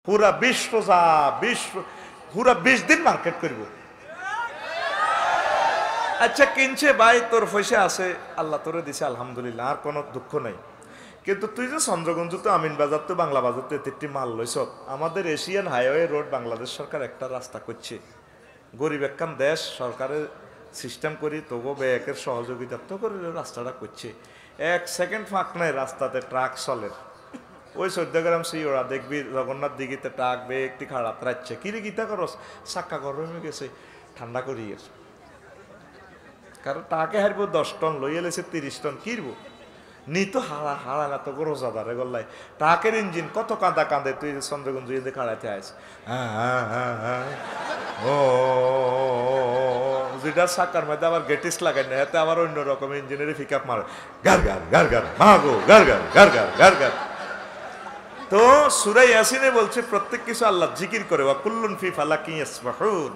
পুরা 20 রোজা 20 পুরা 20 দিন মার্কেট করব। আচ্ছা কিনছে ভাই, তোর পয়সা আছে, আল্লাহ তোরে দিছে, আলহামদুলিল্লাহ, আর কোনো দুঃখ নাই। কিন্তু তুই যে চন্দ্রগঞ্জ তো আমিন বাজার তো বাংলা বাজার তো এতে মাল লইছ। আমাদের এশিয়ান হাইওয়ে রোড বাংলাদেশ সরকার একটা রাস্তা করছে, গরিব একখান দেশ, সরকারের সিস্টেম করি তবু ব্যাকের সহযোগিতা তো করে রাস্তাটা করছে। 1 সেকেন্ড ফাঁক নাই রাস্তাতে, ট্রাক চলে। ওই 14 গ্রাম ওরা দেখবি জগন্নাথ দিঘিতে ট্রাক বে একটি খারাপ রাখছে, কিরে গীতা করস, চাক্কা গরম হয়ে গেছে, ঠান্ডা করি গেছে। কারণ টাকে হারবো 10 টন, লই এলেছে 30 টন, কিনবো নি তো হারা হারা না তো রোজাদারে গল্লাই। ট্রাকের ইঞ্জিন কত কাঁদা কাঁদে, তুই চন্দ্রগঞ্জ ইয়ে খাড়াইতে আস, ও যেটা চাক্কার মধ্যে আবার গেটিস লাগাই না, এতে আবার অন্যরকম ইঞ্জিনের পিক আপ মারে, গার গার গার গার মাগো গার গার গার গার গার গার। তো সূরা ইয়াসিনে বলছে প্রত্যেক কিছু আল্লাহ জিকির করে, ওয়া কুল্লুন ফি ফালাকি ইয়াসবাহুন।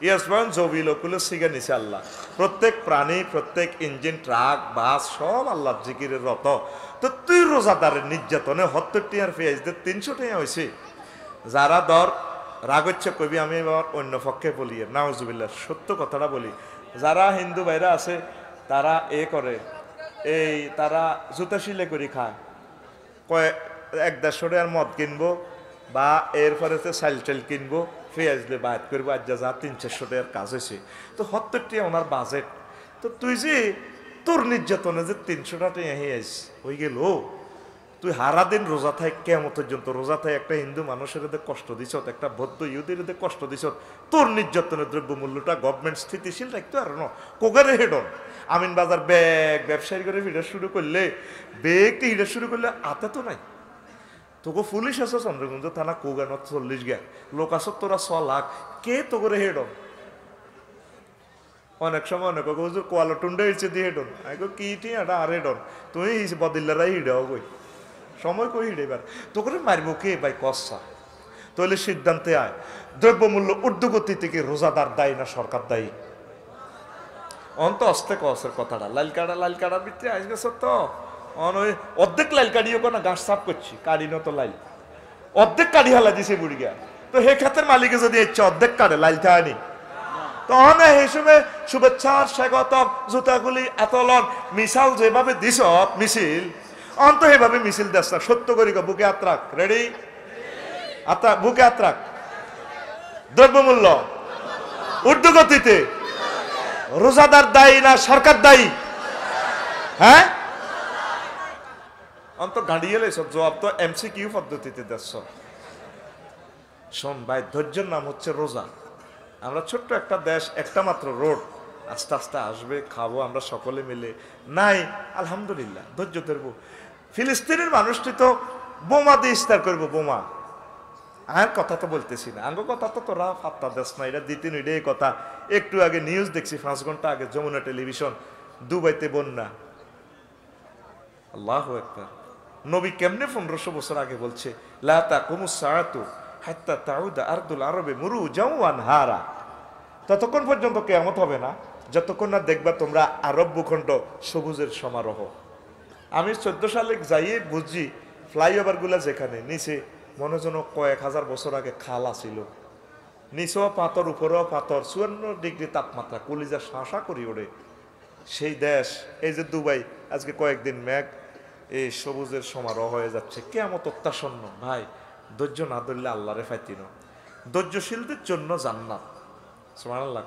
ইয়াসবাহুন জবিল কুল্লু সিগা নিছে আল্লাহ। প্রত্যেক প্রাণী, প্রত্যেক ইঞ্জিন, ট্রাক, বাস সব আল্লাহ জিকিরের রত। তো তুই রোজাদারের নির্যাতনে 70 টিয়ার পেঁয়াজদের 300 টাকা হয়েছে। যারা দর রাগ হচ্ছে কবি, আমি এবার অন্য পক্ষে বলি, নাউজুবিল্লাহ, সত্য কথাটা বলি। যারা হিন্দু ভাইরা আছে তারা করে, তারা জুতা শিলে করে খায়, কয় 1-150 টাকার মদ কিনবো বা এরপরে চাইল টাইল কিনবো, পেঁয়াজ দিয়ে বাদ করবো, আজ যা 300-400 টাকার কাজ হয়েছে। তো 70 টাকা ওনার বাজেট। তো তুই যে তোর নির্যাতনে যে 300 টাকা পেঁয়াজ হয়ে গেল, তুই হারা দিন রোজা থাক, কেমন পর্যন্ত রোজা থাক, একটা হিন্দু মানুষের কষ্ট দিছ, একটা বৌদ্ধ ইহুদির কষ্ট দিছ। তোর নির্যাতনের দ্রব্যমূল্যটা গভর্নমেন্ট স্থিতিশীল রাখতে আর না কোগারে হেডন। আমিন বাজার ব্যাগ ব্যবসায়ী করে হিডা শুরু করলে, বেগটি হিডা শুরু করলে আতে তো নাই। তোকে পুলিশ আছে চন্দ্রগঞ্জ থানা কোগান 40 গা লোক আস, তোরা 100 লাখ, কে তো করে হেডন? অনেক সময় অনেক কোয়ালো টুন্ডা হিড়ছে দিয়ে হেডন, আগে কি টিয়াটা আর হেডন, তুই বদিল্লারাই হিডাও কই সময় কই হিড়ে, এবার তো করে মারবো কে ভাই কষা? তাহলে সিদ্ধান্তে আয়, দ্রব্যমূল্য ঊর্ধ্বগতি থেকে রোজাদার দায়ী না সরকার দায়ী? অন্ত অস্তে কসের কথাটা লাইল কাটার ভিতরে আস গেছ তো ওই অর্ধেক লাইল কাটিও না, ঘাস সাফ করছি, কাটি না তো লাইল অর্ধেক কাটি হালা দিছে বুড়িগা। তো হে খাতের মালিকে যদি ইচ্ছে অর্ধেক কাটে, লাইল থানি তখন হিসেবে শুভেচ্ছার স্বাগতম, জুতাগুলি আতলন মিশাল যেভাবে দিস মিছিল, অন্ত এভাবে মিছিল দেশ না, সত্য করি বুকে আত্রাক, রেডি আত্রাক, বুকে আত্রাক, দ্রব্যমূল্য ঊর্ধ্বগতিতে, রোজাদার দায়ী না সরকার দায়ী? হ্যাঁ, অন্ত গাড়িয়ে লেছ জবাব তো MCQ পদ্ধতিতে দেশ। শোন ভাই, ধৈর্যের নাম হচ্ছে রোজা। আমরা ছোট্ট একটা দেশ, একটা মাত্র রোড, আস্তে আস্তে আসবে, খাবো আমরা সকলে মিলে, নাই আলহামদুলিল্লাহ ধৈর্য ধরবো। ফিলিস্তিনের মানুষটি তো বোমা দিয়ে ইস্তার করবো, বোমা। আর কথা তো বলতেছি না, আঙ্গ কথা তো তোরা ফাত্তা দেশ না, এটা দ্বিতীয় এটাই কথা। একটু আগে নিউজ দেখছি, 5 ঘন্টা আগে, যমুনা টেলিভিশন, দুবাইতে বন্যা। আল্লাহু আকবার। নবী কেমনে 1500 বছর আগে বলছে, লা তাকুমুস সাআতু হাত্তা তাউদা আরদুল আরবে মুরুজাওয়ান হারা। ততক্ষণ পর্যন্ত কিয়ামত হবে না যতক্ষণ না দেখবা তোমরা আরব ভূখণ্ড সবুজের সমারোহ। আমি 14 সালে যাইয়ে বুঝছি ফ্লাইওভার গুলা যেখানে নিচে মনে যেন কয়েক হাজার বছর আগে খালা ছিল, নিচেও পাথর উপরেও পাথর, 54 ডিগ্রি তাপমাত্রা, কলিজা শাঁসা করি ওড়ে। সেই দেশ এই যে দুবাই, আজকে কয়েকদিন মেঘ, এই সবুজের সমারোহ হয়ে যাচ্ছে, কিয়ামত অত্যাসন্ন। ভাই ধৈর্য না ধরলে আল্লাহরে ফাইতিন। ধৈর্যশীলদের জন্য জান্নাত। সুবহানাল্লাহ।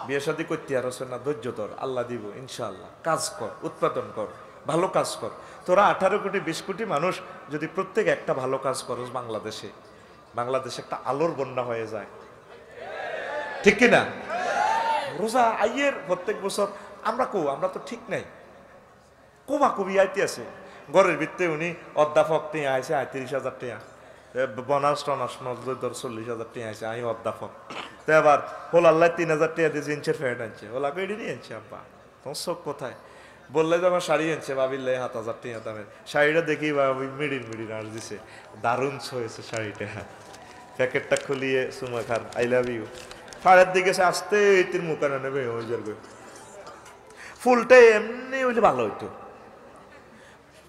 বিয়ে শাদী করতে আর আছে না, ধৈর্য ধর, আল্লাহ দিব ইনশাআল্লাহ। কাজ কর, উৎপাদন কর, ভালো কাজ কর। তোরা 18 কোটি 20 কোটি মানুষ যদি প্রত্যেক একটা ভালো কাজ করস, বাংলাদেশে একটা আলোর বন্যা হয়ে যায়, ঠিক কিনা? রোজা আইয়ের প্রত্যেক বছর আমরা তো ঠিক নাই, কোমা কবি আইতে আছে ঘরের ভিত্তে, উনি অধ্যাপক টিয়া আইসে ৩৫,০০০ টাকা, বনাস টনাস নজর 40,000 টাকা আইসে, আমি অধ্যাপক। তো এবার হোল আল্লাহ 3,000 টাকা দিয়ে জিন্সের ফ্যাট আনছে, ওলা কই নিয়ে আনছে, আব্বা তোমার চোখ কোথায়? বললে যে আমার শাড়ি আনছে, ভাবিলে 7,000 টাকা দামের শাড়িটা দেখি মিডিল আর দিছে, দারুণ হয়েছে শাড়িটা, প্যাকেটটা খুলিয়ে সুমা খার আই লাভ ইউ, ফাড়ের দিকে সে আসতে তিন মুখানা নেবে, ওই ফুলটা এমনি হইলে ভালো হইতো।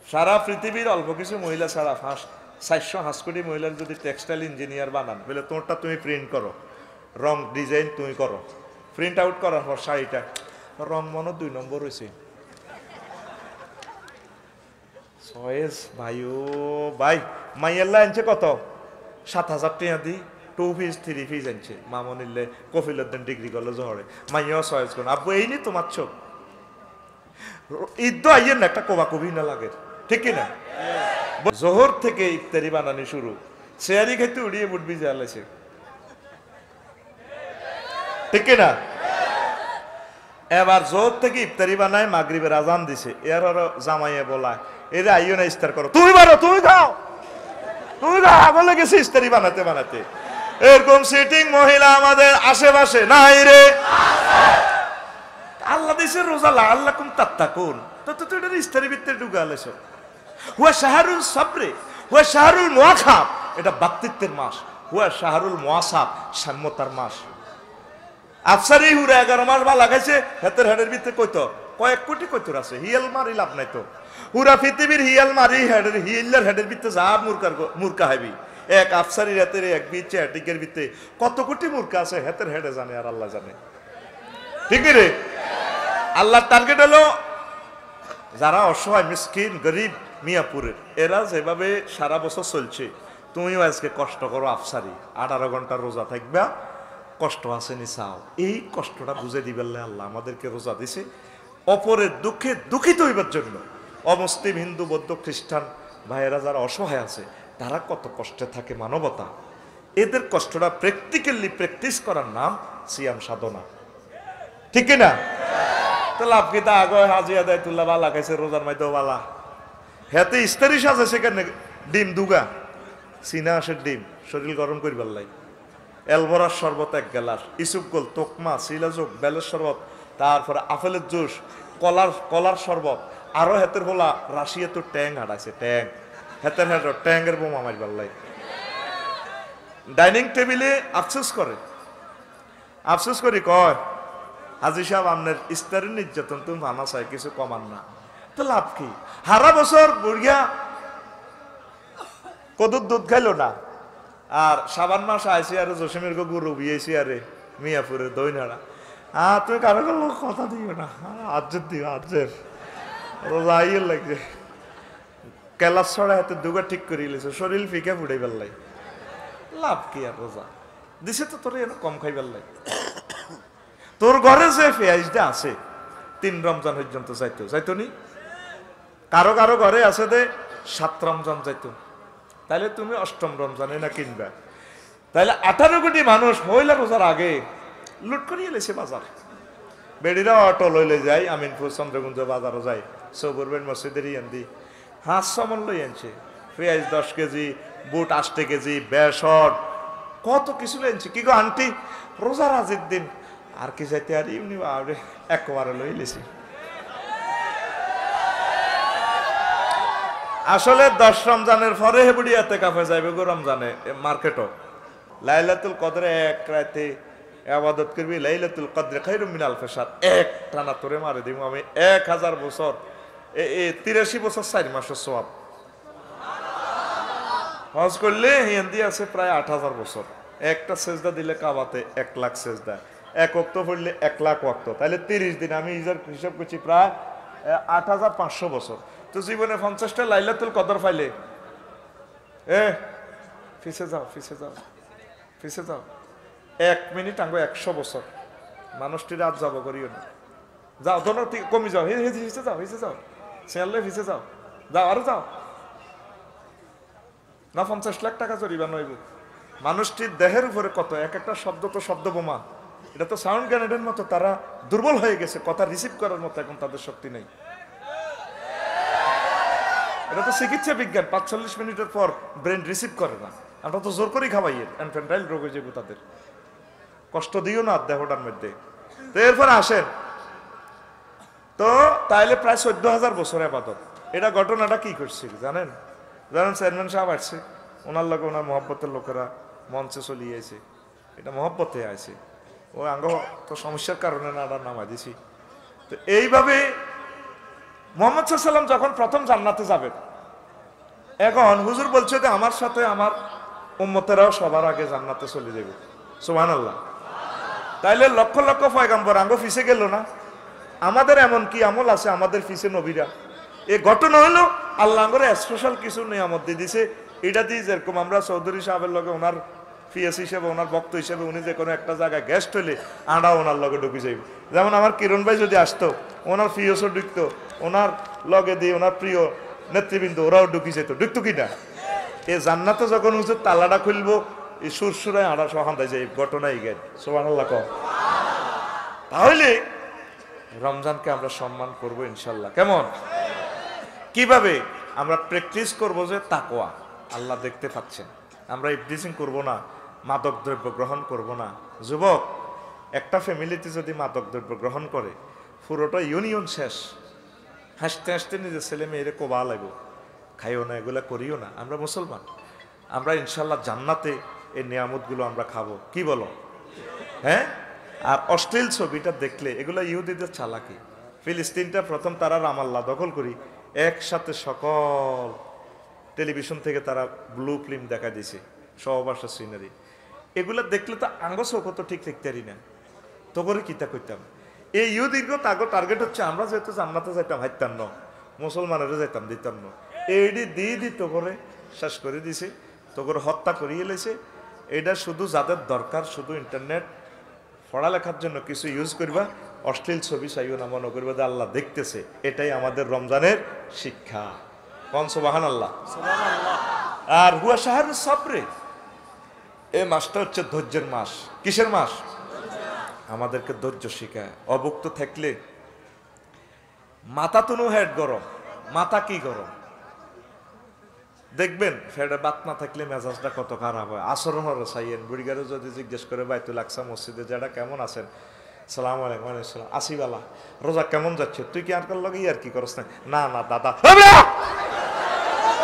সারা পৃথিবীর অল্প কিছু মহিলা ছাড়া 400 হাসকুটি মহিলার যদি টেক্সটাইল ইঞ্জিনিয়ার বানান বলে তোমারটা তুমি প্রিন্ট করো, রং ডিজাইন তুমি করো, প্রিন্ট আউট করার পর শাড়িটা রং মনে 2 নম্বর হয়েছে। চয়েস ভাই ও ভাই, মাইয়াল্লা আনছে কত 7,000 টাকা দি 2 পিস 3 পিস আনছে। মামনিল্লে কফিলুদ্দিন ডিগ্রি কলেজ হরে মাইয়াও চয়েস করুন আব্বু এই নি তোমার চোখ ঈদ আইয়ের না একটা কোবাকবি না লাগে, ঠিক কিনা? জোহর থেকে ইফতারি বানানি শুরু, শেয়ারি খেতে উড়িয়ে বুটবি জ্বালেছে, ঠিক কিনা? এবার জোহর থেকে ইফতারি বানায় মাগরিবের আজান দিছে, এর জামাইয়ে বলায় এরা আইও না ইফতার করো, তুমি পারো তুমি খাও, তুমি খাও, আগলে গেছে ইফতারি বানাতে বানাতে। এরকম সিটিং মহিলা আমাদের আশেপাশে নাই রে। আল্লাহ দিছে রোজা লাআল্লাকুম তাত্তাকুন, তো তো এটা ইফতারি ভিতরে ঢুকালে সব। হুয়া শাহরুল সাবরে হুয়া শাহরুল মুআখাব, এটা ব্যক্তিত্বের মাস। হুয়া শাহরুল মুআসাব, সাম্যতার মাস। আফসারি হুরা 11 মাস বা লাগাইছে হেতের হেডের ভিতরে কইতো কয়েক কোটি কইতর আছে, হিয়াল মারি লাভ নাই তো। হুরা পৃথিবীর হিয়াল মারি হেডের হিয়ালের হেডের ভিতরে যা মূর্খা হইবি, এক আফসারির হেতের এক বিচে টিকের ভিতরে কত কোটি মূর্খা আছে হেতের হেডে জানে আর আল্লাহ জানে, ঠিক রে? আল্লাহর টার্গেট হলো যারা অসহায় মিসকিন গরিব মিয়াপুরের, এরা যেভাবে সারা বছর চলছে তুমিও আজকে কষ্ট করো আফসারি, 18 ঘন্টা রোজা থাকবা, কষ্ট আছে নি চাও, এই কষ্টটা বুঝে দিবেন আল্লাহ আমাদেরকে রোজা দিছে অপরের দুঃখে দুঃখিত হইবার জন্য। অমুসলিম হিন্দু বৌদ্ধ খ্রিস্টান ভাইয়েরা যারা অসহায় আছে তারা কত কষ্টে থাকে, মানবতা, এদের কষ্টটা প্র্যাকটিক্যালি প্র্যাকটিস করার নাম সিয়াম সাধনা, ঠিক না? তো লাভ কি তা আগে হাজিয়া দেয় তুল্লা বালা খাইছে রোজার মাইতেও বালা, হেতে ইস্তারি সাজে সেখানে ডিম দুগা চীনা আসের ডিম শরীর গরম করিবার লাই, এলবরার শরবত 1 গ্লাস, ইসুপ গোল তোকমা সিলাজুক বেলের শরবত, তারপরে আপেলের জুস, কলার শরবত, আরো হেতের বলা রাশিয়া তো ট্যাং হাঁটাইছে, ট্যাং হেতের হেঁটো ট্যাঙ্গের বোমা মারবার লাই। ডাইনিং টেবিলে আফসোস করি কয় হাজি সাহেব আপনার ইস্তারের নির্যাতন তুমি ভানা চাই কিছু কমান না, তো লাভ কি? হারা বছর বুড়িয়া কদুর দুধ খাইলো না, আর সাবান মাস আইসি আরে জসিমের গরু বিয়েছি আরে মিয়াপুরের দই নাড়া, তুমি কারো লোক কথা দিও না, আজ্জের দিও আজ্জের রোজা আইয়ের লাগছে, কেলাস ছড়া হাতে দুগা ঠিক করে লিছে, শরীর ফিকে ফুটে বেললাই, লাভ কি? আর রোজা দিছে তো তোর এনে কম খাই বেললাই। তোর ঘরে যে পেঁয়াজটা আছে 3 রমজান পর্যন্ত যাইতো নি, কারো কারো ঘরে আছে দে 7 রমজান যাইতো, তাহলে তুমি 8ম রমজানে না কিনবা, তাহলে 18 কোটি মানুষ হইলা রোজার আগে লুট করিয়ে লেছে বাজার। বেড়িরা অটো লইলে যাই, আমিনপুর চন্দ্রগুঞ্জ বাজারও যাই, সবুরবেন মসজিদের ইয়ান্দি হাঁস সমন লই আনছে, পেঁয়াজ 10 কেজি, বুট 8 কেজি, বেসন কত কিছু আনছে। কি গো আন্টি রোজার আজির দিন আর কি যাইতে আর ইমনি বাবরে একবারে লই লেছি। আসলে 10 রমজানের পরে হেবুড়িয়াতে কাফে যাইবে গো রমজানে মার্কেটও, লাইলাতুল কদরে এক রাতে ইবাদত করবি, লাইলাতুল কদরে খায়রুম মিন আলফি শাহর, এক টানা তোরে মারে দিব আমি 1000 বছর, 83 বছর 4 মাসের সওয়াব। হজ করলে হিন্দি আছে প্রায় 8000 বছর, একটা সেজদা দিলে কাবাতে 1 লাখ সেজদা, 1 ওয়াক্ত পড়লে 1 লাখ ওয়াক্ত, তাহলে 30 দিন, আমি হিসাব করছি প্রায় 8500 বছর। তো জীবনে 50টা লাইলাতুল কদর পাইলে ফিসে যাও 1 মিনিট আঙ্গো 100 বছর, মানুষটি রাত যাব করিও না, যাও ধরো কমি যাও, হিসে যাও সেয়ালে ফিসে যাও আরো যাও না, 50 লাখ টাকা জরিমানা হইব। মানুষটির দেহের উপরে কত এক একটা শব্দ, তো শব্দ বোমা, এটা তো সাউন্ড গ্রেনেডের মতো, তারা দুর্বল হয়ে গেছে, কথা রিসিভ করার মতো এখন তাদের শক্তি নেই। এটা তো চিকিৎসা বিজ্ঞান, 45 মিনিটের পর ব্রেন রিসিভ করে না, আমরা তো জোর করেই খাওয়াই, এনফ্যান্টাইল রোগ হয়ে যাবো তাদের, কষ্ট দিও না দেহটার মধ্যে। তো এরপর আসেন তো তাইলে প্রায় 14,000 বছর আবাদত। এটা ঘটনাটা কি করছে জানেন? চেয়ারম্যান সাহেব আসছে, ওনার লোক ওনার মহব্বতের লোকেরা মঞ্চে চলিয়েছে, এটা মহব্বতে আছে, ও আঙ্গ তো সমস্যার কারণে না নামা দিছি। তো এইভাবে মুহাম্মদ সাল্লাল্লাহু আলাইহি ওয়াসাল্লাম যখন প্রথম জান্নাতে যাবেন, এখন হুজুর বলছে যে আমার সাথে আমার উম্মতেরাও সবার আগে জান্নাতে চলে যাবে, সুবহানাল্লাহ। তাইলে লক্ষ লক্ষ পয়গাম্বর আঙ্গ ফিসে গেল না? আমাদের এমন কি আমল আছে আমাদের ফিসে নবীরা? এই ঘটনা হলো আল্লাহ করে স্পেশাল কিছু নিয়ামত দিয়ে দিছে। এটা দিয়ে যেরকম আমরা চৌধুরী সাহেবের লগে ওনার ফিএস হিসেবে, ওনার বক্ত হিসেবে উনি যে কোনো একটা জায়গায় গেস্ট হইলে আড়া ওনার লগে ঢুকে যাইব। যেমন আমার কিরণ ভাই যদি আসতো, ওনার ফিএসও ঢুকতো, ওনার লগে দিয়ে ওনার প্রিয় নেতৃবৃন্দ ওরাও ঢুকি যেত, ঢুকতো কিনা? এই জান্নাতে যখন হুজুর তালাটা খুলবো, এই সুরসুরায় আড়া সহান্দায় যাই, ঘটনাই জ্ঞান, সুবহানাল্লাহ কও। তাহলে রমজানকে আমরা সম্মান করব ইনশাল্লাহ। কেমন, কিভাবে আমরা প্র্যাকটিস করব যে তাকওয়া, আল্লাহ দেখতে পাচ্ছেন। আমরা ইফটিজিং করব না, মাদক দ্রব্য গ্রহণ করব না। যুবক, একটা ফ্যামিলিতে যদি মাদক দ্রব্য গ্রহণ করে পুরোটা ইউনিয়ন শেষ। হাসতে হাসতে নিজের ছেলে মেয়েরে কোবা লাগবো, খাইও না, এগুলা করিও না। আমরা মুসলমান, আমরা ইনশাল্লাহ জান্নাতে এই নিয়ামতগুলো আমরা খাবো। কি বলো? হ্যাঁ। আর অশ্লীল ছবিটা দেখলে, এগুলো ইহুদিদের চালাকি। ফিলিস্তিনটা প্রথম তারা রামাল্লাহ দখল করি, একসাথে সকল টেলিভিশন থেকে তারা ব্লু ফিল্ম দেখা দিছে, সহবাসের সিনারি। এগুলো দেখলে তো আঙ্গ চোখ তো ঠিক দেখতে পারি না, তো করে কিতা করতাম। এই ইহুদির টার্গেট হচ্ছে আমরা যেহেতু জান্নাতে যাইতাম, হাইতাম ন, মুসলমানেরও যাইতাম, দিতাম ন। এইডি দিয়ে তো করে শেষ করে দিছে, তো করে হত্যা করিয়ে এলেছে। এটা শুধু যাদের দরকার, শুধু ইন্টারনেট পড়ালেখার জন্য কিছু ইউজ করবা, অশ্লীল ছবি চাইও না, মনে করবা যে আল্লাহ দেখতেছে। এটাই আমাদের রমজানের শিক্ষা। কোন সুবহানাল্লাহ। আর হুয়া শাহরু সবরে, এই মাসটা হচ্ছে ধৈর্যের মাস। কিসের মাস? আমাদেরকে ধৈর্য শিখায়। অভুক্ত থাকলে মাথা তুনু হেড গরম, মাথা কি গরম দেখবেন। ফেডে বাত না থাকলে মেজাজটা কত খারাপ হয়। আচরণ হরে চাইয়েন। বুড়িগারে যদি জিজ্ঞেস করে বাইতুল আকসা মসজিদে যারা কেমন আছেন, সালাম আলাইকুম, আলাইকুম আসিবালা, রোজা কেমন যাচ্ছে, তুই কি আর লগে আর কি করস? না না দাদা,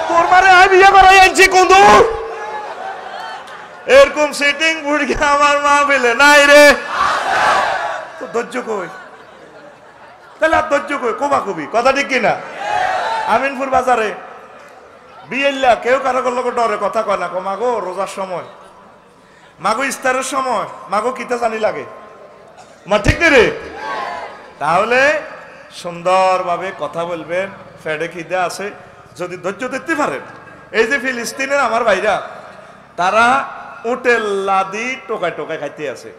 তোর মারে আমি বিয়ে করাই আনছি কোন এরকম সিটিং বুড়ি আমার মা বলে নাই রে। তো ধৈর্য কই? তাহলে আর ধৈর্য কই? কোবা কবি কথা ঠিক কিনা? আমিনপুর বাজারে বিয়েল্লা কেউ কারো লোক ডরে কথা কয় না। মাগো রোজার সময়, মাগো ইফতারের সময়, মাগো কিতা জানি লাগে, মা ঠিক নেই রে? তাহলে সুন্দরভাবে কথা বলবেন। ফেডে খিদে আছে, যদি ধৈর্য দেখতে পারেন। এই যে ফিলিস্তিনের আমার ভাইরা, তারা উটের লাদি টোকায় টোকায় খাইতে আছে,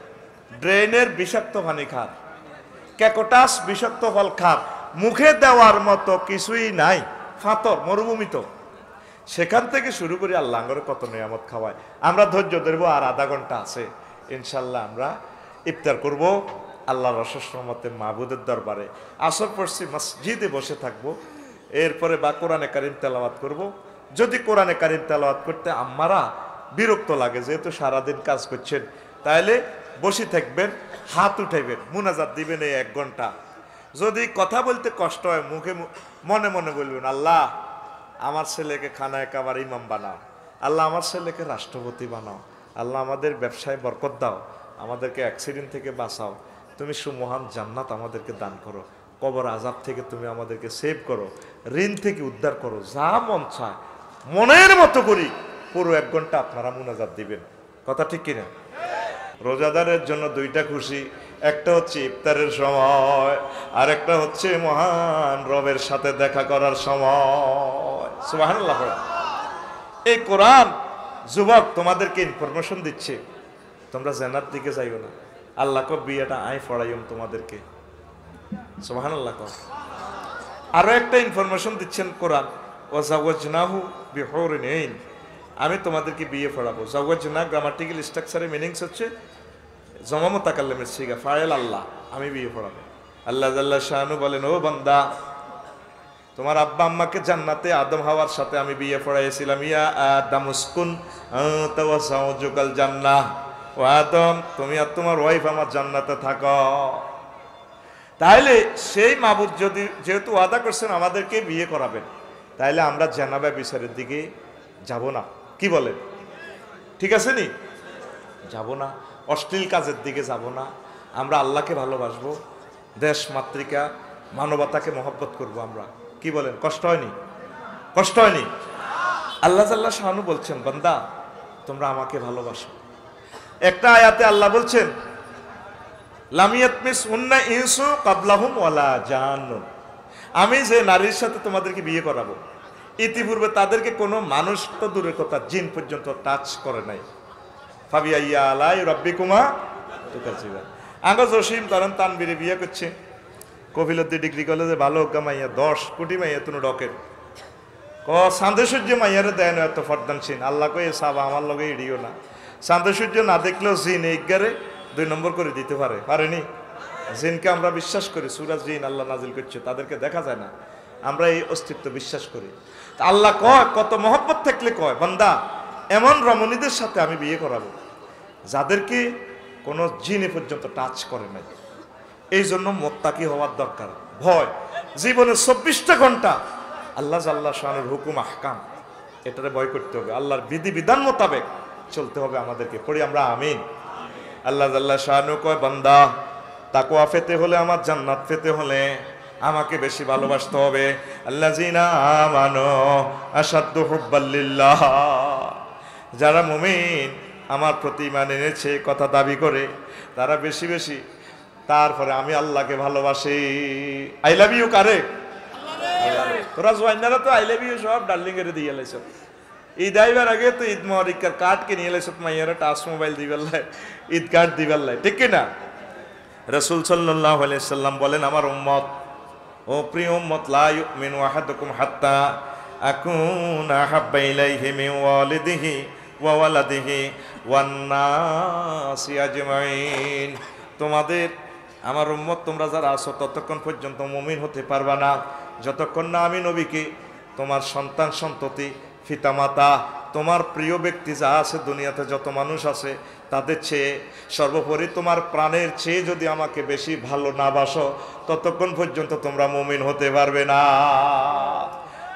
ড্রেনের বিষাক্ত পানি খান, ক্যাকটাস বিষাক্ত ফল খান, মুখে দেওয়ার মতো কিছুই নাই, ফাতর মরুভূমি। তো সেখান থেকে শুরু করি আল্লাহর কত নিয়ামত খাওয়ায়। আমরা ধৈর্য ধরবো, আর আধা ঘন্টা আছে ইনশাল্লাহ আমরা ইফতার করব আল্লাহর অশেষ রহমতে মাহবুদের দরবারে। আসর পড়ছি, মসজিদে বসে থাকবো। এরপরে বা কোরআনে কারিম তেলাওয়াত করব। যদি কোরআনে কারিম তেলাওয়াত করতে আমারা বিরক্ত লাগে, যেহেতু সারাদিন কাজ করছেন, তাহলে বসে থাকবেন, হাত উঠাইবেন, মুনাজাত দিবেন এই 1 ঘন্টা। যদি কথা বলতে কষ্ট হয়, মুখে মনে মনে বলবেন, আল্লাহ আমার ছেলেকে খানায় কাবার ইমাম বানাও, আল্লাহ আমার ছেলেকে রাষ্ট্রপতি বানাও, আল্লাহ আমাদের ব্যবসায় বরকত দাও, আমাদেরকে অ্যাক্সিডেন্ট থেকে বাঁচাও, তুমি সুমহান জান্নাত আমাদেরকে দান করো, কবর আযাব থেকে তুমি আমাদেরকে সেভ করো, ঋণ থেকে উদ্ধার করো। যা মন চায় মনের মতো করি পুরো 1 ঘন্টা আপনারা মুনাজাত দিবেন। কথা ঠিক কিনা? রোজাদারের জন্য 2টা খুশি, একটা হচ্ছে ইফতারের সময়, আর একটা হচ্ছে মহান রবের সাথে দেখা করার সময়। সুবহানাল্লাহ। এই কোরআন যুবক তোমাদেরকে ইনফরমেশন দিচ্ছে, তোমরা জান্নাত দিকে যাইও না। আল্লাহ কো বিয়েটা আই পড়াইম তোমাদেরকে। সুবহানাল্লাহ। আরো একটা ইনফরমেশন দিচ্ছেন কোরআন, ওয়াজাওয়াজনাহু বিহুরিন আইন, আমি তোমাদেরকে বিয়ে পড়াবো। জাওয়াজনা গ্রামাটিক্যাল স্ট্রাকচারে মিনিংস হচ্ছে জমা মুতাকাল্লিমের সিগা, ফাইল আল্লাহ, আমি বিয়ে পড়াবো। আল্লাহ জাল্লা শানু বলেন, ও বান্দা, তোমার আব্বা আম্মাকে জান্নাতে আদম হাওয়ার সাথে আমি বিয়ে পড়াইছিলাম। ইয়া আদম উসকুন আনতা ওয়া যাওজুকাল জান্নাহ, ও আদম তুমি আর তোমার ওয়াইফ আমার জান্নাতে থাকো। তাইলে সেই মাবুদ যদি যেহেতু ওয়াদা করছেন আমাদেরকে বিয়ে করাবেন, তাইলে আমরা জানাবা বিচারের দিকে যাব না। কি বলেন? ঠিক আছে নি? যাব না। অশ্লীল কাজের দিকে যাব না। আমরা আল্লাহকে ভালোবাসবো, দেশ মাতৃকা মানবতাকে মহব্বত করব আমরা। কি বলেন? কষ্ট হয়নি? কষ্ট হয়নি? আল্লাহ জাল্লা শানু বলছেন, বান্দা তোমরা আমাকে ভালোবাসো। একটা আয়াতে আল্লাহ বলছেন, লামিয়াতমিস উন্না ইনসু কাবলাহুম ওয়ালা জান্নুন, আমি যে নারীর সাথে তোমাদেরকে বিয়ে করাবো ইতিপূর্বে তাদেরকে কোনো মানুষ তো দূরের কথা জিন পর্যন্ত টাচ করে নাই। ফাবিআইয়া আলাই রাব্বিকুমা তুকাজ্জিবান। আঙ্গ জসিম তরণ তানবীরে বিয়ে করছে, কফিলতি ডিগ্রি কলেজে ভালো হোক মাইয়া 10 কোটি মাইয়া তুমি ডকের ক চাঁদে সূর্য মাইয়ারে দেয় না এত ফরদানসীন। আল্লাহ কয়ে সাবা আমার লগে ইডিও না, চাঁদে সূর্য না দেখলেও জিন এইগারে 2 নম্বর করে দিতে পারে, পারেনি? জিনকে আমরা বিশ্বাস করি, সূরা জিন আল্লাহ নাজিল করছে, তাদেরকে দেখা যায় না, আমরা এই অস্তিত্ব বিশ্বাস করি। আল্লাহ কয়, কত মহব্বত থাকলে কয়, বান্দা এমন রমণীদের সাথে আমি বিয়ে করাবো যাদেরকে কোনো জিনে পর্যন্ত টাচ করে নাই। এই জন্য মুত্তাকি হওয়ার দরকার। ভয় জীবনে 24টা ঘন্টা আল্লাহ জাল্লা শানের হুকুম আহকাম, এটারে ভয় করতে হবে, আল্লাহর বিধি বিধান মোতাবেক চলতে হবে আমাদেরকে। পড়ি আমরা আমিন। আল্লাহ জাল্লা শানু কয়, বান্দা তাকওয়া পেতে হলে, আমার জান্নাত পেতে হলে আমাকে বেশি ভালোবাসতে হবে। আল্লাযিনা আমানু আশাদ্দু হুব্বাল লিল্লাহ, যারা মুমিন আমার প্রতি ঈমান এনেছে কথা দাবি করে, তারা বেশি বেশি তারপরে আমি আল্লাহকে ভালোবাসি। আই লাভ ইউ কারে? তোরা জোয়াইনারা তো আই লাভ ইউ সব ডার্লিং এর দিয়ে লাইছ। ঈদ আইবার আগে তো ঈদ মোবারকের কার্ড কিনে লাইছ, মাইয়ারা টাচ মোবাইল দিবার লাই, ঈদ কার্ড দিবার লাই, ঠিক কি না? রাসূল সাল্লাল্লাহু আলাইহি সাল্লাম বলেন, আমার উম্মত, ও প্রিয় উম্মত, লা ইউমিনু আহাদুকুম হাত্তা আকুনা হাব্বা ইলাইহি মিন ওয়ালিদিহি ওয়া ওয়ালাদিহি ওয়ান নাসি আজমাইন। তোমাদের, আমার উম্মত তোমরা যারা আছো, ততক্ষণ পর্যন্ত মুমিন হতে পারবা না যতক্ষণ না আমি নবীকে, তোমার সন্তান সন্ততি, পিতামাতা, তোমার প্রিয় ব্যক্তি যা আছে দুনিয়াতে যত মানুষ আছে তাদের চেয়ে, সর্বোপরি তোমার প্রাণের চেয়ে যদি আমাকে বেশি ভালো না বাসো, ততক্ষণ পর্যন্ত তোমরা মুমিন হতে পারবে না।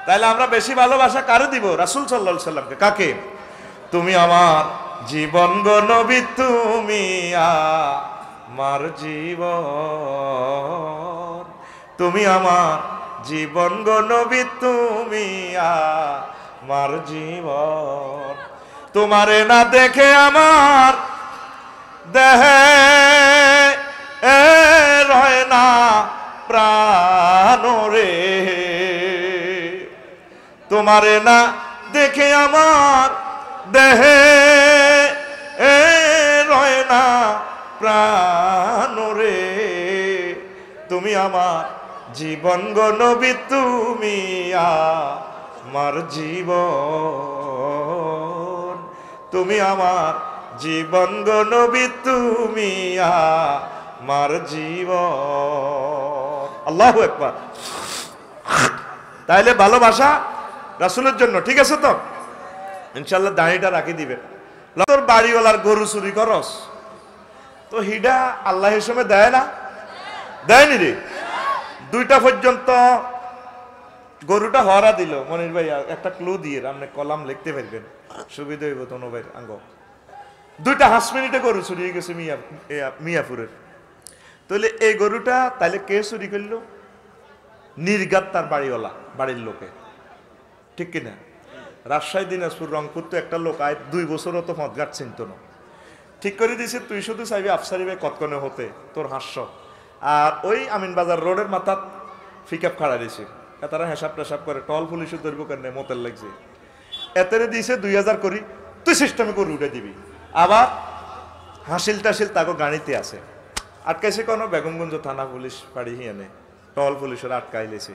তাহলে আমরা বেশি ভালোবাসা কারে দিব? রাসূল সাল্লাল্লাহু আলাইহি সাল্লামকে। কাকে? তুমি আমার জীবন গো নবী, তুমি আমার জীবন, তুমি আমার জীবন গো নবী, তুমি আমার জীবন। তোমারে না দেখে আমার দেহে রয় না প্রাণ রে, তোমারে না দেখে আমার দেহে রয় না প্রাণ রে, তুমি আমার জীবন গো নবী, তুমি আমার জীবন, তুমি আমার জীবন গো নবী, তুমি আমার জীবন। আল্লাহু আকবার। তাইলে ভালোবাসা রাসূলের জন্য, ঠিক আছে তো? ইনশাআল্লাহ দাঁড়িটা রাখি দিবেন। তোর বাড়িওয়ালার গরু চুরি করস তো হিডা আল্লাহ হিসেবে দেয় না? দেয়নি রে। 2টা পর্যন্ত গরুটা হরা দিল। মনির ভাই একটা ক্লু দিয়ে আপনি কলাম লিখতে পারবেন, সুবিধা হইব তো নবের আঙ্গ। 2টা 5 মিনিটে গরু চুরি হয়ে গেছে মিয়াপুরের। তাহলে এই গরুটা তাইলে কে চুরি করলো? নির্গাত তার বাড়িওয়ালা, বাড়ির লোকে, ঠিক কিনা? রাজশাহী, দিনাজপুর, রংপুর তো একটা লোক আয় 2 বছরও তো মদঘাট চিনত না, ঠিক করে দিয়েছে তুই শুধু চাইবি আফসারি ভাই কতক্ষণে হতে তোর হাস্য। আর ওই আমিনবাজার রোডের মাথাত পিকআপ খাড়া দিয়েছে, তারা হেসাব টেসাব করে, টল পুলিশও ধরবো কেন মোতের লাগছে, এতেরে দিয়েছে 2000 করি, তুই সিস্টেমে করে উঠে দিবি। আবার হাসিল টাসিল তাকে গাড়িতে আছে, আটকাইছে কোনো বেগমগঞ্জ থানা পুলিশ বাড়ি হিয়ানে, টল পুলিশের আটকাইলেছে।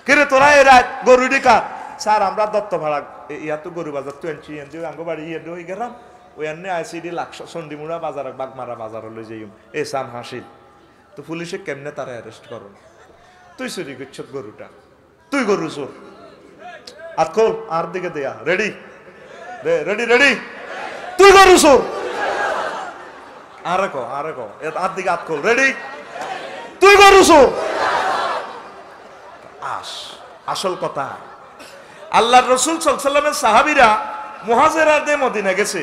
কিরে তোরা এ রাত গরু ডিকা? স্যার আমরা দত্ত ভাড়া ইয়া তো গরু বাজার তো এনছি আঙ্গ বাড়ি ইয়ে হয়ে গেলাম, ওই এনে আইসিডি লাক্স চন্ডিমুড়া বাজার বাগমারা বাজার লই যাই এ সান হাসিল। তো পুলিশে কেমনে তারা অ্যারেস্ট করো? তুই চুরি করছ গরুটা, তুই গরু চোর। আর খোল আর দিকে দেয়া, রেডি রেডি রেডি, তুই গরু চোর। আরে কো আর দিকে হাত খোল, রেডি, তুই গরু চোর। আসল কথা, আল্লাহ রসুল সাল্লাল্লাহু আলাইহি ওয়াসাল্লামের সাহাবীরা মুহাজিরাতে মদিনা গেছে,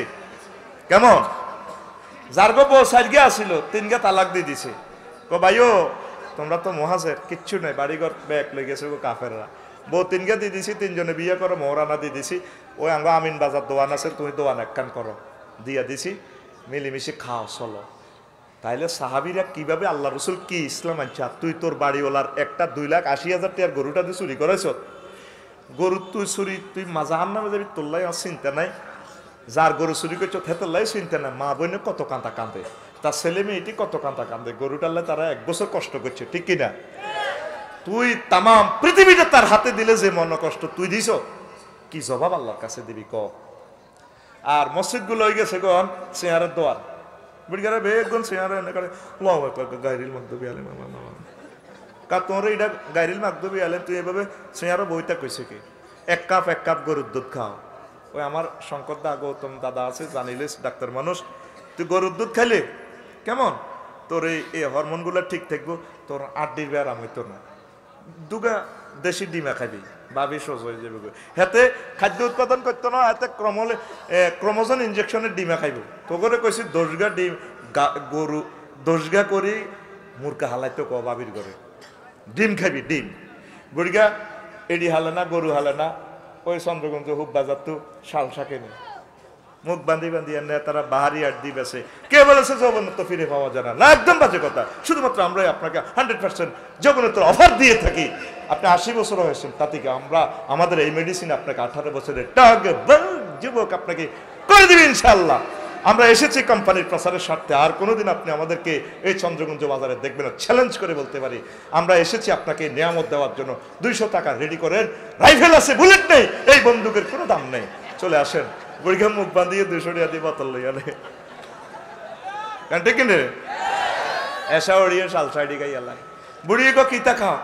কেমন? যার গো বউ সাইডগে আসিল 3 তালাক দিয়ে দিছে। কো ভাইও তোমরা তো মুহাজির, কিচ্ছু নাই, বাড়িঘর ব্যাগ লই গেছে গো কাফেররা, বউ তিনকে দিয়ে দিছি, তিনজনে বিয়ে করো, মহরানা দিয়ে দিছি। ওই আমরা আমিন বাজার দোয়ান আছে, তুমি দোয়ান একখান করো, দিয়া দিছি, মিলিমিশি খাও চলো। তাইলে সাহাবিরা কিভাবে আল্লাহ রসুল কি ইসলাম আনছে, আর তুই তোর বাড়িওয়ালার একটা 2,80,000 টাকার গরুটা দিয়ে চুরি করেছ, গরু তুই চুরি, তুই মাজাহার নামে যাবি, তোল্লাই আর চিন্তা নাই, যার গরু চুরি করছো থেতল্লাই চিন্তা নাই। মা বোনে কত কাঁদা কাঁদে, তার ছেলে মেয়েটি কত কাঁদা কাঁদে, গরুটালে তারা 1 বছর কষ্ট করছে, ঠিক কিনা? তুই তাম পৃথিবীটা তার হাতে দিলে যে মন কষ্ট তুই দিছ, কি জবাব আল্লাহর কাছে দিবি ক? আর মসজিদ গুলো হয়ে গেছে গন চেয়ারের দোয়ার, বুড়িগারে বেগুন চেয়ারে এনে করে গাইরিল মাকদুবি আলেম কা তোর এটা গাইরিল মাকদুবি আলেম, তুই এভাবে চেয়ারও বইটা কইছে কি? 1 কাপ গরুর দুধ খাও। ওই আমার শঙ্কর দা গৌতম দাদা আছে, জানিলিস ডাক্তার মানুষ, তুই গরুর দুধ খাইলে কেমন তোর এই হরমোন গুলা ঠিক থাকবো, তোর 8 দিন আরাম হইতো না। 2 দেশি ডিমা খাবি, ভাবি সোজ হয়ে যাবে। হাতে খাদ্য উৎপাদন করতো না, হাতে ক্রোমোজোম ইনজেকশনের ডিমা খাইব। তো করে কইছি 10 ডিম গরু 10 করি মুরগা হালাইতো ক বাবির ঘরে ডিম খাবি, ডিম বুড়িগা এডি হালে না, গরু হালে না। ওই চন্দ্রগঞ্জ হুব বাজার তো শাল শাকে নেই, মুখ বান্ধি বান্ধি আনে তারা বাহারি আট দিয়ে বেছে। কে বলেছে যৌবনত্ব ফিরে পাওয়া যায় না? একদম বাজে কথা। শুধুমাত্র আমরাই আপনাকে 100% যৌবনত্ব অফার দিয়ে থাকি। আপনি 80 বছর হয়েছেন, তাতে কি আমরা আমাদের এই মেডিসিন আপনাকে 18 বছরের যুবক আপনাকে করে দিবে ইনশাআল্লাহ। আমরা এসেছি কোম্পানির প্রচারের স্বার্থে, আর কোনোদিন আপনি আমাদেরকে এই চন্দ্রগঞ্জ বাজারে দেখবেন না। চ্যালেঞ্জ করে বলতে পারি আমরা এসেছি আপনাকে নিয়ামত দেওয়ার জন্য। 200 টাকা রেডি করেন, রাইফেল আছে, বুলেট নেই, এই বন্দুকের কোনো দাম নেই, চলে আসেন। বুড়িঘা মুখ বাঁধিয়ে 200 টাকা দিয়ে বোতল লইয়া নেই, ঠিক নে এসা ওড়িয়ে শাল সাইডি গাইয়া লাগে। বুড়িয়ে গো কিতা খাও,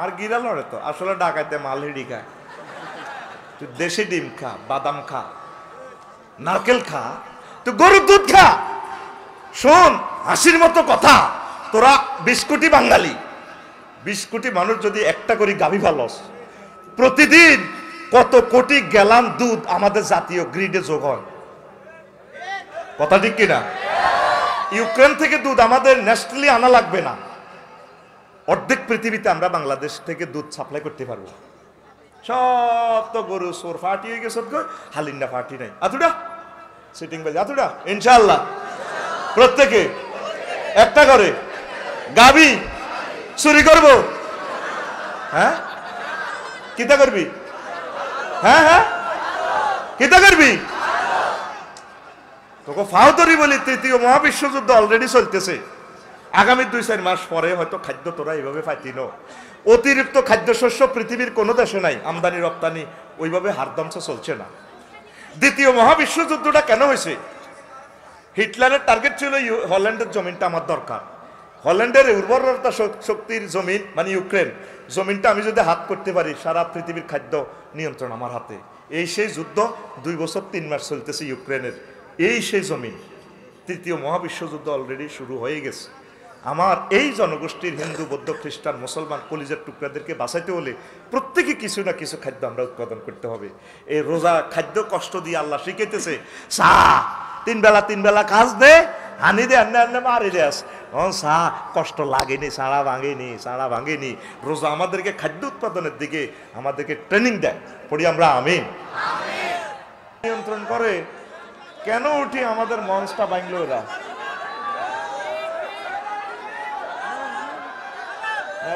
আর গিরা লড়ে তো আসলে ডাকাইতে মাল হিড়ি খায়। তুই দেশি ডিম খা, বাদাম খা, নারকেল খা, তুই গরুর দুধ খা। শোন, হাসির মতো কথা, তোরা 20 কোটি বাঙালি, 20 কোটি মানুষ যদি একটা করে গাভী পালস, প্রতিদিন কত কোটি গ্যালান দুধ আমাদের জাতীয় গ্রিডে যোগ হয়। কথা ঠিক কিনা? ইউক্রেন থেকে দুধ আমাদের ন্যাশনালি আনা লাগবে না। অর্ধেক পৃথিবীতে আমরা বাংলাদেশ থেকে দুধ সাপ্লাই করতে পারবো। সব তো গরু সোর ফাটি হয়ে গেছে, হালিন্ডা ফাটি নাই। আতুডা সিটিং বাজে, আতুডা ইনশাআল্লাহ প্রত্যেকে একটা করে গাবি চুরি করবো। হ্যাঁ কিতা করবি? হ্যাঁ হ্যাঁ কিতা করবি? তোকে ফাউতরি বলি, 3য় মহাবিশ্বযুদ্ধ অলরেডি চলতেছে। আগামী 2-4 মাস পরে হয়তো খাদ্য তোরা এইভাবে পাইতিন। অতিরিক্ত খাদ্যশস্য পৃথিবীর কোনো দেশে নাই, আমদানি রপ্তানি ওইভাবে হারদমসে চলছে না। 2য় মহাবিশ্বযুদ্ধটা কেন হয়েছে? হিটলারের টার্গেট ছিল হল্যান্ডের জমিনটা আমার দরকার। হল্যান্ডের উর্বরতা শক্তির জমিন মানে ইউক্রেন, জমিনটা আমি যদি হাত করতে পারি, সারা পৃথিবীর খাদ্য নিয়ন্ত্রণ আমার হাতে। এই সেই যুদ্ধ 2 বছর 3 মাস চলতেছে ইউক্রেনের, এই সেই জমিন। 3য় মহাবিশ্বযুদ্ধ অলরেডি শুরু হয়ে গেছে। আমার এই জনগোষ্ঠীর হিন্দু, বৌদ্ধ, খ্রিস্টান, মুসলমান কলিজার টুকরাদেরকে বাঁচাইতে হলে প্রত্যেকে কিছু না কিছু খাদ্য আমরা উৎপাদন করতে হবে। এই রোজা খাদ্য কষ্ট দিয়ে আল্লাহ শিখাইতেছে, চা 3 বেলা কাজ দে, হানি দে, আন্নে মারি দেস। চা কষ্ট লাগেনি, সাড়া ভাঙেনি। রোজা আমাদেরকে খাদ্য উৎপাদনের দিকে আমাদেরকে ট্রেনিং দেয়। পড়ি আমরা আমিন। নিয়ন্ত্রণ করে কেন উঠি আমাদের মঞ্চটা ভাঙলো এরা?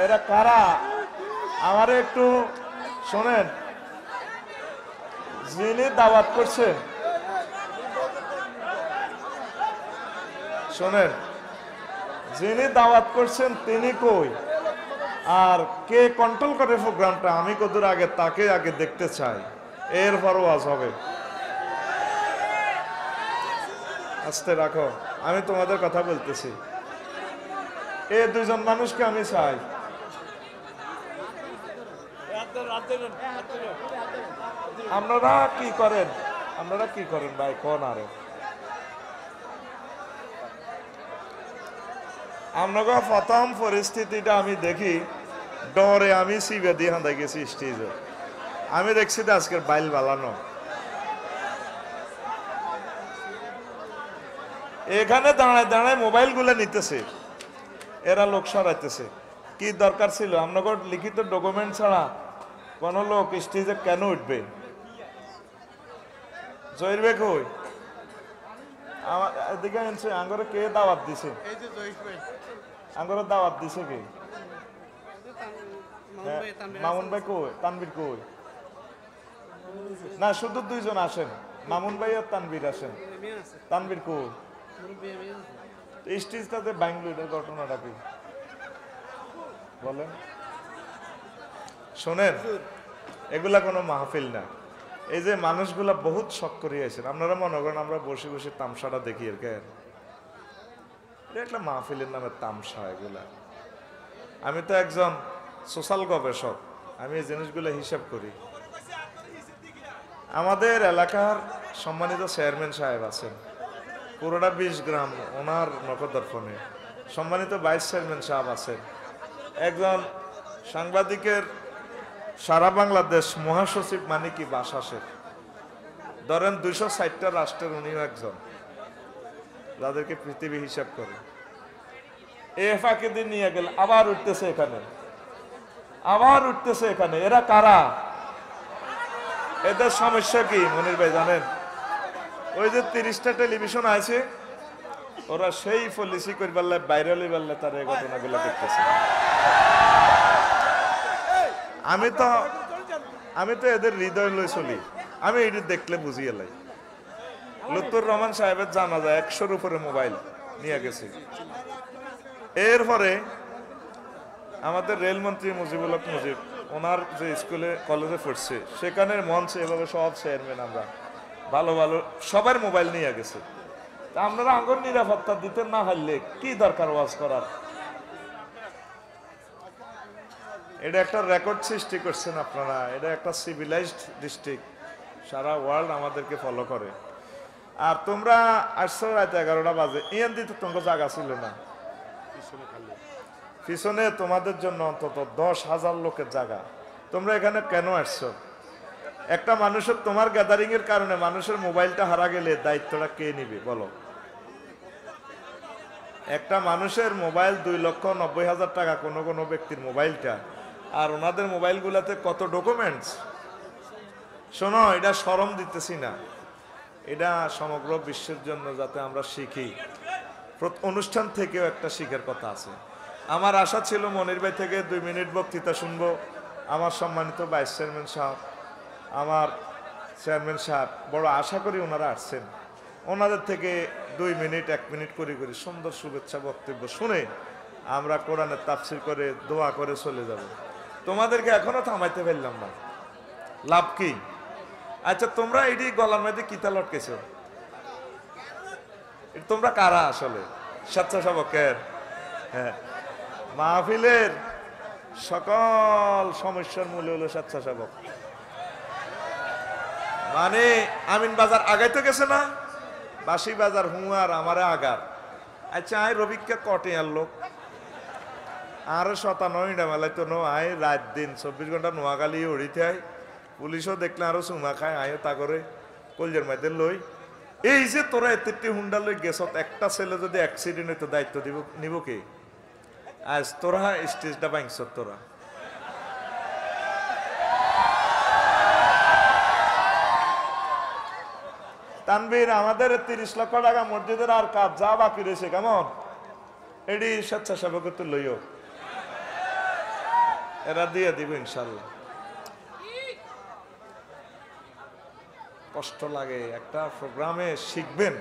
এরা কারা? আমারে একটু শোনেন, যিনি দাওয়াত করছেন, শোনেন, যিনি দাওয়াত করছেন তিনি কই, আর কে কন্ট্রোল করে প্রোগ্রামটা, আমি কতদূর আগে তাকে আগে দেখতে চাই, এরপরও আজ হবে। আস্তে রাখো, আমি তোমাদের কথা বলতেছি। এই 2জন মানুষকে আমি চাই। আপনারা কি করেন ভাই? কোন আরে আপনাকে প্রথম পরিস্থিতিটা আমি দেখি, ডরে আমি সিবে দিয়ে হাঁদা গেছি স্টেজে। আমি দেখছি তো আজকের বাইল বালানো। এখানে দাঁড়ায় মোবাইল গুলো নিতেছে, এরা লোক সরাইতেছে। কি দরকার ছিল? আপনাকে লিখিত ডকুমেন্ট ছাড়া কোন লোক স্টেজে কেন উঠবে? জহির ভাই কই? আমার এদিকে আঙ্গরে কে দাওয়াত দিছে? আঙ্গরে দাওয়াত দিছে কে? মামুন ভাই কই? তানভীর কই? না, শুধু দুইজন আসেন, মামুন ভাই আর তানভীর আসেন। তানভীর কই? স্টেজটাতে বাংলাদেশের ঘটনাটা কি বলেন? শোনেন, এগুলা কোনো মাহফিল না। এই যে মানুষগুলা বহুত শখ করিয়েছেন, আপনারা মনে করেন আমরা বসে বসে তামসাটা দেখি এর কেন? এটা একটা মাহফিলের নামে তামসা এগুলা। আমি তো একজন সোশ্যাল গবেষক, আমি এই জিনিসগুলো হিসাব করি। আমাদের এলাকার সম্মানিত চেয়ারম্যান সাহেব আছেন, পুরোটা 20 গ্রাম ওনার নখদর্পণে। সম্মানিত ভাইস চেয়ারম্যান সাহেব আছেন, একজন সাংবাদিকের সারা বাংলাদেশ মহাসচিব মানে কি বাসাসের, ধরেন 260টা রাষ্ট্রের উনিও একজন, যাদেরকে পৃথিবী হিসাব করে। এ ফাঁকে দিন নিয়ে গেল, আবার উঠতেছে এখানে, আবার উঠতেছে এখানে। এরা কারা? এদের সমস্যা কি মনির ভাই জানেন? ওই যে 30টা টেলিভিশন আছে, ওরা সেই পলিসি করে পারলে ভাইরাল হয়ে পারলে তার এই ঘটনাগুলো দেখতেছে। আমি তো এদের হৃদয় লই চলি, আমি এটি দেখলে বুঝিয়ে লাই। লুৎফর রহমান সাহেবের জানা যায় 100-র উপরে মোবাইল নিয়ে গেছে। এরপরে আমাদের রেলমন্ত্রী মুজিবুল হক মুজিব, ওনার যে স্কুলে কলেজে পড়ছে সেখানের মঞ্চে এভাবে সব চেয়ারম্যান আমরা ভালো ভালো সবার মোবাইল নিয়ে গেছে। তা আপনারা আঙ্গর নিরাপত্তা দিতে না হারলে কি দরকার ওয়াজ করার? এটা একটা রেকর্ড সৃষ্টি করছেন আপনারা। এটা একটা সিভিলাইজড ডিস্ট্রিক্ট, সারা ওয়ার্ল্ড আমাদেরকে ফলো করে। আর তোমরা আসছো রাত 11টা বাজে, ইয়ান দিতে তোমার জায়গা ছিল না। পিছনে তোমাদের জন্য অন্তত 10,000 লোকের জায়গা। তোমরা এখানে কেন আসছো? একটা মানুষের, তোমার গ্যাদারিং এর কারণে মানুষের মোবাইলটা হারা গেলে দায়িত্বটা কে নিবে বলো? একটা মানুষের মোবাইল 2,90,000 টাকা কোনো কোনো ব্যক্তির মোবাইলটা, আর ওনাদের মোবাইলগুলোতে কত ডকুমেন্টস। শোনো, এটা শরম দিতেছি না, এটা সমগ্র বিশ্বের জন্য যাতে আমরা শিখি। অনুষ্ঠান থেকেও একটা শিখার কথা আছে। আমার আশা ছিল মনির ভাই থেকে 2 মিনিট বক্তৃতা শুনবো। আমার সম্মানিত ভাইস চেয়ারম্যান সাহেব, আমার চেয়ারম্যান সাহেব, বড় আশা করি ওনারা আসছেন, ওনাদের থেকে 2 মিনিট 1 মিনিট করে করে সুন্দর শুভেচ্ছা বক্তব্য শুনে আমরা কোরআনের তাফসীর করে দোয়া করে চলে যাব। তোমাদেরকে এখনো থামাইতে পারলাম না, লাভ কি? আচ্ছা, তোমরা এটি গলার মধ্যে কিতা লটকেছো? তোমরা কারা আসলে? স্বেচ্ছাসেবকের? হ্যাঁ, মাহফিলের সকল সমস্যার মূল হলো স্বেচ্ছাসেবক। মানে আমিন বাজার আগাইতে গেছে না, বাসি বাজার হুঁয়ার আমারে আগার। আচ্ছা, আয় রবিককে কটে আর লোক আর 97টা মেলায় তো নো আয়, রাত দিন 24 ঘন্টা নোয়াখালী উড়িতে আয়। পুলিশও দেখলে আরো চুমা খায়, আয় তা করে কলজের মধ্যে লই। এই যে তোরা এতে হুন্ডা লই গেছ, একটা ছেলে যদি অ্যাক্সিডেন্ট হইতো দায়িত্ব নিব কে? আজ তোরা স্টেজটা ভাঙছ। তোরা তানভীর, আমাদের 30 লক্ষ টাকা মসজিদের আর কাজ যা বাকি রয়েছে, কেমন এটি স্বেচ্ছাসেবকত্ব লইও, এরা দিয়ে দিব ইনশাল্লাহ। কষ্ট লাগে একটা প্রোগ্রামে শিখবেন।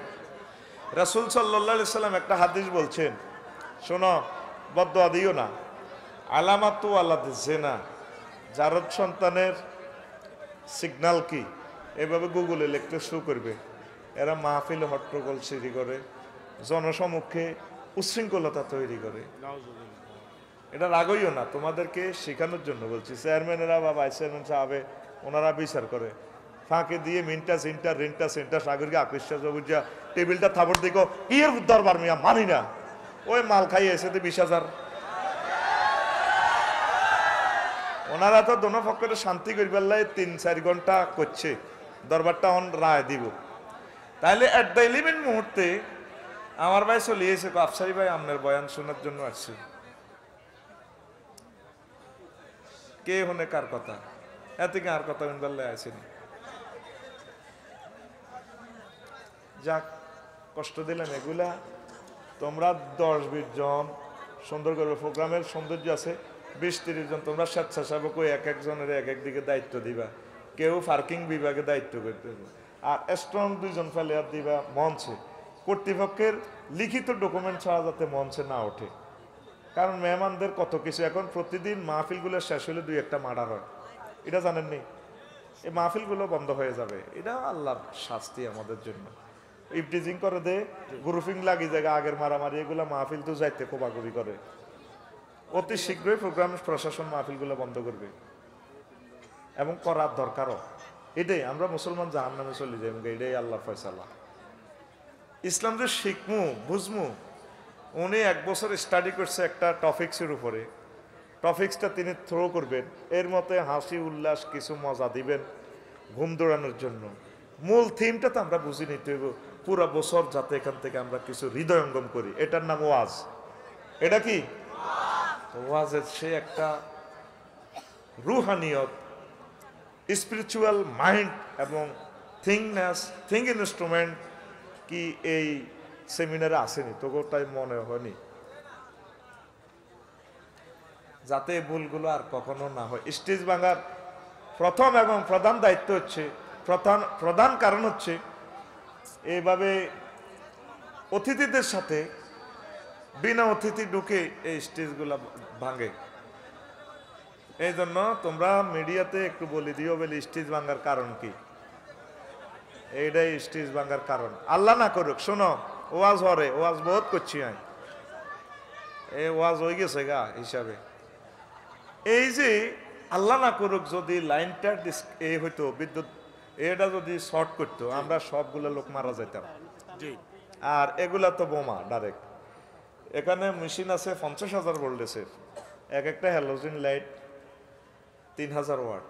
রাসূল সাল্লাল্লাহু আলাইহি সাল্লাম একটা হাদিস বলছেন, শোনো, বদদুয়া দিও না। আলামাতু আলাদ জিনা, জারদ সন্তানের সিগন্যাল কি? এভাবে গুগলে লিখতে শুরু করবে। এরা মাহফিলে হট্টগোল সৃষ্টি করে, জনসমক্ষে উচ্ছৃঙ্খলতা তৈরি করে। এটা রাগইও না, তোমাদেরকে শেখানোর জন্য বলছি। চেয়ারম্যানেরা বা ভাইস চেয়ারম্যান সাহেব ওনারা বিচার করে, ফাঁকে দিয়ে মিনটা সিনটা রেন্টা সেন্টা সাগরকে আকৃষ্ট বুঝা টেবিলটা থাপড় দিকো ইয়ের দরবার মিয়া মানি না, ওই মাল খাই এসে 20,000। ওনারা তো দোনো পক্ষে শান্তি করিবার লাই 3-4 ঘন্টা করছে, দরবারটা অন রায় দিব। তাহলে এট দ্য 11 মুহূর্তে আমার ভাই চলিয়েছে, আফসারি ভাই আপনার বয়ান শোনার জন্য আসছে। কে হনে কার কথা? এদিকে আর কথা বললে আসেনি। যাক, কষ্ট দিলেন এগুলা। তোমরা 10-20 জন সুন্দর করবে, প্রোগ্রামের সৌন্দর্য আছে। 20-30 জন তোমরা স্বেচ্ছাসেবক হয়ে এক একজনের এক এক দিকে দায়িত্ব দিবা। কেউ পার্কিং বিভাগে দায়িত্ব করতে, আর স্ট্রং 2 জন প্লেয়ার দিবা মঞ্চে। কর্তৃপক্ষের লিখিত ডকুমেন্ট ছাড়া যাতে মঞ্চে না ওঠে, কারণ মেহমানদের কত কিছু। এখন প্রতিদিন মাহফিলগুলো শেষ হলে 2-1টা মার্ডার হয়, এটা জানেননি? এই মাহফিলগুলো বন্ধ হয়ে যাবে, এটা আল্লাহর শাস্তি আমাদের জন্য। ইফটিজিং করে দে, গ্রুপিং লাগি জায়গা, আগের মারামারি, এগুলো মাহফিল তো যাইতে কোবাকুবি করে। অতি শীঘ্রই প্রোগ্রাম প্রশাসন মাহফিলগুলো বন্ধ করবে এবং করার দরকারও। এটাই আমরা মুসলমান জাহান্নামে চলে যাই, এটাই আল্লাহর ফয়সালা। ইসলাম যে শিখমু বুঝমু, উনি 1 বছর স্টাডি করছে একটা টপিক্সের উপরে। টপিক্সটা তিনি থ্রো করবেন, এর মতে হাসি উল্লাস কিছু মজা দিবেন ঘুম দৌড়ানোর জন্য। মূল থিমটা তো আমরা বুঝে নিতে হইব পুরো বছর, যাতে এখান থেকে আমরা কিছু হৃদয়ঙ্গম করি। এটার নাম ওয়াজ। এটা কি ওয়াজের সে একটা রুহানিয়ত, স্পিরিচুয়াল মাইন্ড এবং থিং ইনস্ট্রুমেন্ট কি এই সেমিনারে আসেনি? তোকে তাই মনে হয়নি? যাতে ভুলগুলো আর কখনো না হয়। স্টেজ ভাঙার প্রথম এবং প্রধান দায়িত্ব হচ্ছে, প্রধান কারণ হচ্ছে এইভাবে অতিথিদের সাথে বিনা অতিথি ঢুকে এই স্টেজগুলো ভাঙে। এই জন্য তোমরা মিডিয়াতে একটু বলে দিও বলে স্টেজ ভাঙার কারণ কি। এইটাই স্টেজ ভাঙার কারণ। আল্লাহ না করুক, শোনো, ওয়াজ হরে, ওয়াজ বহুত করছি আমি, এই ওয়াজ হয়ে গেছে গা হিসাবে। এই যে আল্লাহ না করুক যদি লাইনটা এই হইতো, বিদ্যুৎ এটা যদি শর্ট করতো, আমরা সবগুলো লোক মারা যেতাম। আর এগুলা তো বোমা ডাইরেক্ট। এখানে মেশিন আছে 50,000 ভোল্টেজের, এক একটা হ্যালোজেন লাইট 3000 ওয়াট।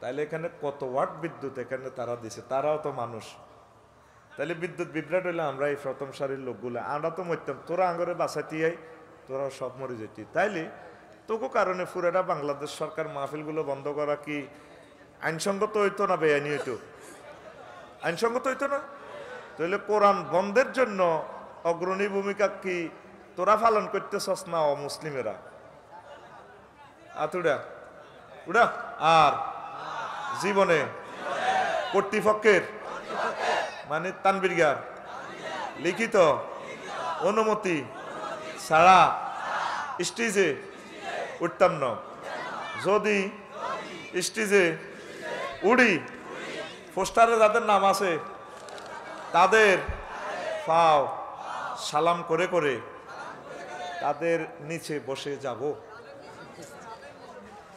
তাইলে এখানে কত ওয়াট বিদ্যুৎ এখানে তারা দিছে, তারাও তো মানুষ। তাহলে বিদ্যুৎ বিভ্রাট হইলে আমরা এই প্রথম সারির লোকগুলো আমরা তো মরতাম। তোরা আঙ্গরে বাঁচাইতে আই, তোরা সব মরে যেতি। তাইলে তোকে কারণে পুরাটা বাংলাদেশ সরকার মাহফিলগুলো বন্ধ করা কি আইনসঙ্গত হইতো না বেআইনি হইতো? আইনসঙ্গত হইতো না? তাহলে কোরআন বন্ধের জন্য অগ্রণী ভূমিকা কি তোরা পালন করতেছস না অমুসলিমেরা? আতুড়া উড়া। আর জীবনে কর্তৃপক্ষের মানে তানবিরগার লিখিত অনুমতি ছাড়া স্টেজে উঠতাম না। যদি স্টেজে উড়ি, পোস্টারে যাদের নাম আছে তাদের পাও সালাম করে করে তাদের নিচে বসে যাব।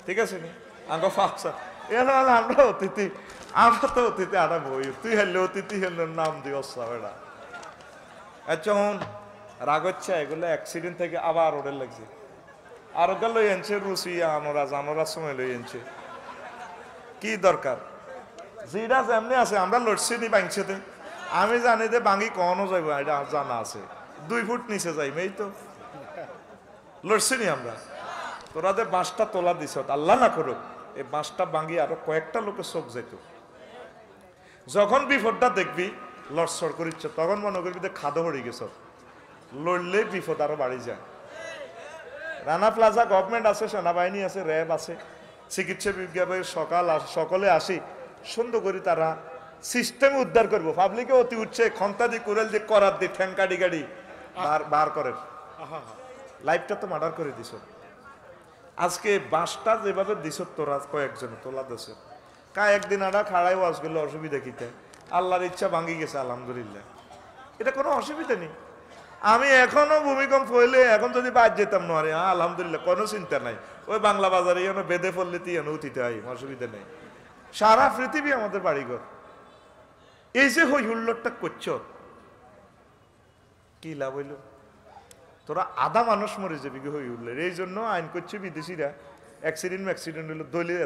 ঠিক আছে নি? আমরা অতিথি, আমরা তো অতিথি আনা বই, তুই হেললে অতিথি হেললে নাম দিওস এটা। এখন রাগ হচ্ছে, এগুলো অ্যাক্সিডেন্ট থেকে আবার ওদের লাগছে। আর ওকে লই আনছে রুচি আনোরার সময় লই আনছে। কি দরকার? যেটা এমনি আছে আমরা লড়ছি নি বাংছেতে। আমি জানি যে বাঙ্গি কখনো যাইব, এটা জানা আছে। 2 ফুট নিচে যাইব, এই তো লড়ছি নি আমরা। তোরা যে বাঁশটা তোলা দিছ, আল্লাহ না করুক এই বাঁশটা ভাঙি আরো কয়েকটা লোকের চোখ যেত। যখন বিপদটা দেখবি লড়সড় করিচ্ছ, তখন মনে করবি যে খাদো হয়ে গেছ। লড়লে বিপদ আরো বাড়ি যায়। রানা প্লাজা গভর্নমেন্ট আছে, সেনাবাহিনী আছে, র্যাব আছে, চিকিৎসা বিজ্ঞাপনের সকলে আসি সুন্দর করে তারা সিস্টেম উদ্ধার করবো। পাবলিকে অতি উঠছে ক্ষমতা দিয়ে কুরেল দিয়ে করার দিয়ে ঠ্যাঙ্কাডি গাড়ি বার করেন। লাইফটা তো মার্ডার করে দিছ। আজকে বাঁশটা যেভাবে দিছ তোরা কয়েকজন তোলা দিছ, একদিন আড়া খাড়াই ওয়াজ করলে অসুবিধা কিতে? আল্লাহর ইচ্ছা ভাঙ্গি গেছে, আলহামদুলিল্লাহ, এটা কোনো অসুবিধা নেই। আমি এখনো ভূমিকম্প হইলে এখন যদি বাদ যেতাম না, আরে আলহামদুলিল্লাহ, কোনো চিন্তা নাই। ওই বাংলা বাজারে এনে বেঁধে পড়লে তুই এনে উঠিতে হয়, অসুবিধা নেই। সারা পৃথিবী আমাদের বাড়িঘর। এই যে হই হুল্লোড়টা করছ, কি লাভ হইল? তোরা আধা মানুষ মরে যাবি কি হই হুল্লোড়। এই জন্য আইন করছে বিদেশিরা, অ্যাক্সিডেন্ট হইলো দলীয়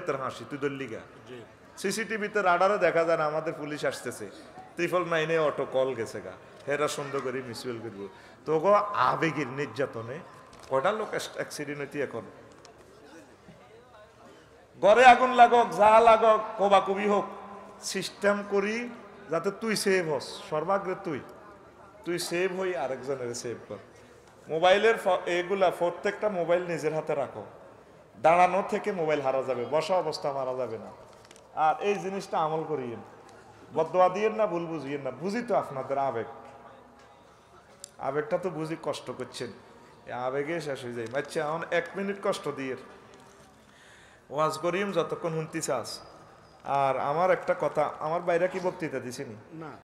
এতের হাসি, তুই দল্লি গা। সিসিটিভিতে রাডারে দেখা যায় না আমাদের পুলিশ আসতেছে, 999 অটো কল গেছে গা, হেরা সুন্দর করে মিসুয়েল করবো। তো গো আবেগের নির্যাতনে কয়টা লোক অ্যাক্সিডেন্ট হইতি এখন। ঘরে আগুন লাগক, যা লাগক, কবাকবি হোক, সিস্টেম করি যাতে তুই সেভ হস, সর্বাগ্রে তুই সেভ হই আরেকজনের সেভ কর। মোবাইলের এগুলা প্রত্যেকটা মোবাইল নিজের হাতে রাখো। দাঁড়ানো থেকে মোবাইল হারা যাবে, বসা অবস্থা মারা যাবে না। আর এই জিনিসটা আমল করিয়েন, বদদোয়া দিয়েন না, ভুল বুঝিয়েন না। বুঝি তো আপনাদের আবেগটা তো বুঝি কষ্ট করছেন, আবেগে শেষ হয়ে যায়। আচ্ছা এখন 1 মিনিট কষ্ট দিয়ে ওয়াজ করিম যতক্ষণ শুনতে চাস। আর আমার একটা কথা, আমার বাইরে কি বক্তৃতা দিছিনি? না।